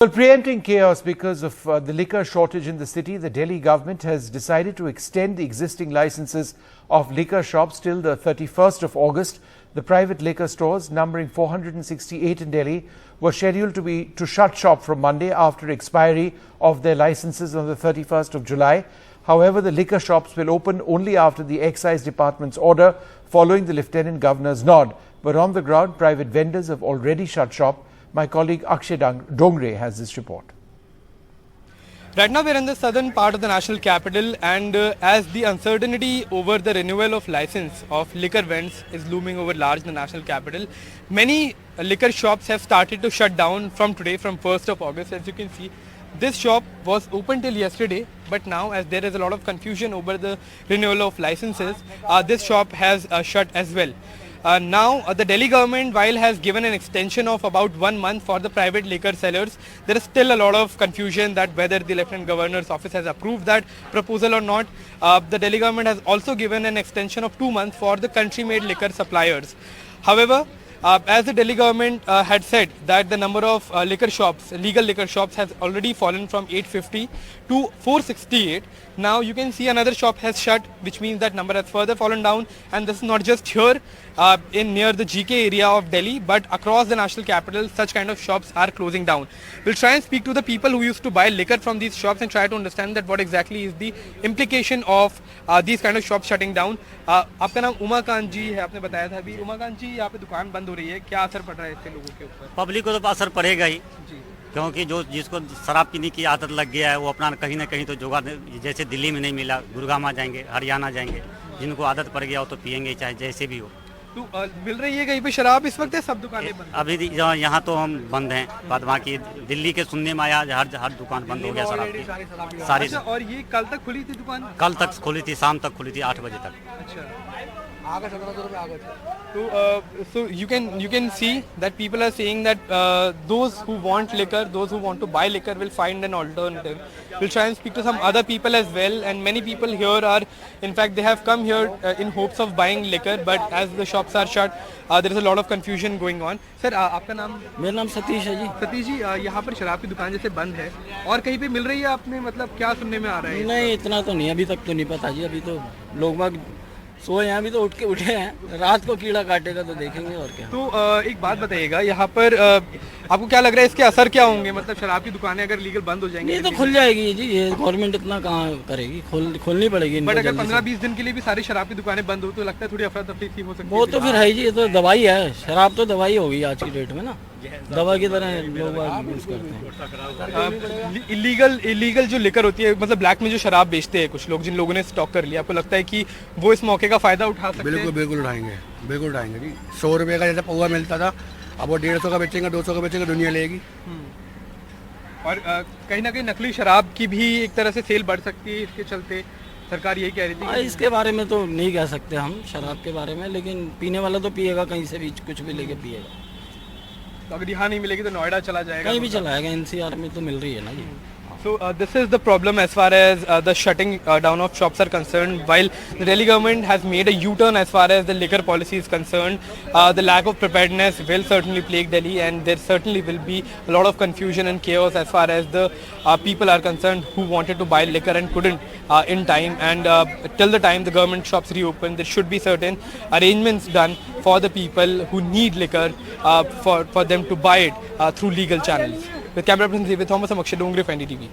Well, preempting chaos because of the liquor shortage in the city, the Delhi government has decided to extend the existing licenses of liquor shops till the 31st of August. The private liquor stores, numbering 468 in Delhi, were scheduled to shut shop from Monday after expiry of their licenses on the 31st of July. However, the liquor shops will open only after the excise department's order, following the lieutenant governor's nod. But on the ground, private vendors have already shut shop. My colleague Akshay Dongre has this report. Right now we are in the southern part of the national capital, and as the uncertainty over the renewal of license of liquor vends is looming over large in the national capital, many liquor shops have started to shut down from today, from 1st of August. As you can see, this shop was open till yesterday, but now as there is a lot of confusion over the renewal of licenses, this shop has shut as well. Now the Delhi government, while has given an extension of about 1 month for the private liquor sellers, there is still a lot of confusion that whether the Lieutenant Governor's office has approved that proposal or not. The Delhi government has also given an extension of 2 months for the country-made liquor suppliers. However, as the Delhi government had said that the number of liquor shops, legal liquor shops, has already fallen from 850 to 468. Now you can see another shop has shut, which means that number has further fallen down. And this is not just here in near the GK area of Delhi, but across the national capital, such kind of shops are closing down. We'll try and speak to the people who used to buy liquor from these shops and try to understand that what exactly is the implication of these kind of shops shutting down. आपका नाम उमाकांत जी है, आपने बताया था अभी। उमाकांत जी, यहाँ पे दुकान बंद हो रही है, क्या असर पड़ रहा है इससे लोगों के ऊपर? पब्लिक को तो असर पड़ेगा ही, क्योंकि जो जिसको शराब पीने की आदत लग गया है वो अपना कहीं ना कहीं तो जुगाड़, जैसे दिल्ली में नहीं मिला, गुड़गांव आ जाएंगे, हरियाणा जाएंगे, जिनको आदत पड़ गया वो तो पियेंगे चाहे जैसे भी हो। तो मिल रही है कहीं पे शराब इस वक्त? है सब दुकानें बंद? अभी यहाँ तो हम बंद हैं, बाद बाकी दिल्ली के सुनने में आया हर दुकान बंद हो गया शराब की सारी। अच्छा, और ये कल तक खुली थी दुकान? कल तक खुली थी, शाम तक खुली थी, 8 बजे तक। अच्छा, so you can see that people are saying that those who want liquor, those who want to buy liquor will find an alternative. We'll try and speak to some other people as well, and many people here are, in fact, they have come here in hopes of buying liquor, but as the shops are shut, there is a lot of confusion going on. Sir, आपका नाम? मेरा नाम सतीश है जी। सतीश जी, यहाँ पर शराब की दुकान जैसे बंद है और कहीं पे मिल रही है आपने, मतलब क्या सुनने में आ रहा है? नहीं, इतना तो नहीं, अभी तक तो नहीं पता जी। अभी तो लोग बाग सोए हैं, अभी तो उठे हैं, रात को कीड़ा काटेगा तो देखेंगे और क्या। तो एक बात बताइएगा, यहाँ पर आपको क्या लग रहा है इसके असर क्या होंगे? मतलब शराब की दुकानें अगर लीगल बंद हो जाएंगी? ये तो खुल जाएगी जी, ये गवर्नमेंट इतना कहाँ करेगी, खोलनी पड़ेगी। बट अगर 15-20 दिन के लिए भी सारी शराब की दुकानें बंद हो तो लगता है थोड़ी अफरा तफरी सी हो सकती है। वो तो फिर है जी, ये तो दवाई है, शराब तो दवाई होगी आज की डेट में ना, दवा की तरह लोग यूज करते हैं। इलीगल जो लिकर होती है, मतलब ब्लैक में जो शराब बेचते हैं कुछ लोग, जिन लोगों ने स्टॉक कर लिया, आपको लगता है कि वो इस मौके का फायदा उठा सकते हैं? बिल्कुल उठाएंगे जी। 100 रुपए का जैसे पौवा मिलता था, अब वो 150 का बेचेंगे, 200 का बेचेंगे, दुनिया लेगी। और कहीं ना कहीं नकली शराब की भी एक तरह से सेल बढ़ सकती है इसके चलते, सरकार यही कह रही थी। इसके बारे में तो नहीं कह सकते हम, शराब के बारे में, लेकिन पीने वाला तो पिएगा, कहीं से भी कुछ भी लेके पिएगा। तो अगर यहाँ नहीं मिलेगी तो नोएडा चला जाएगा, कहीं भी चला जाएगा, NCR में तो मिल रही है ना जी। So this is the problem as far as the shutting down of shops are concerned. While the Delhi government has made a U-turn as far as the liquor policy is concerned, the lack of preparedness will certainly plague Delhi, and there certainly will be a lot of confusion and chaos as far as the people are concerned who wanted to buy liquor and couldn't in time. And till the time the government shops reopen, there should be certain arrangements done for the people who need liquor for them to buy it through legal channels. With camera person David Thomas, I'm Akshay Dongre for NDTV.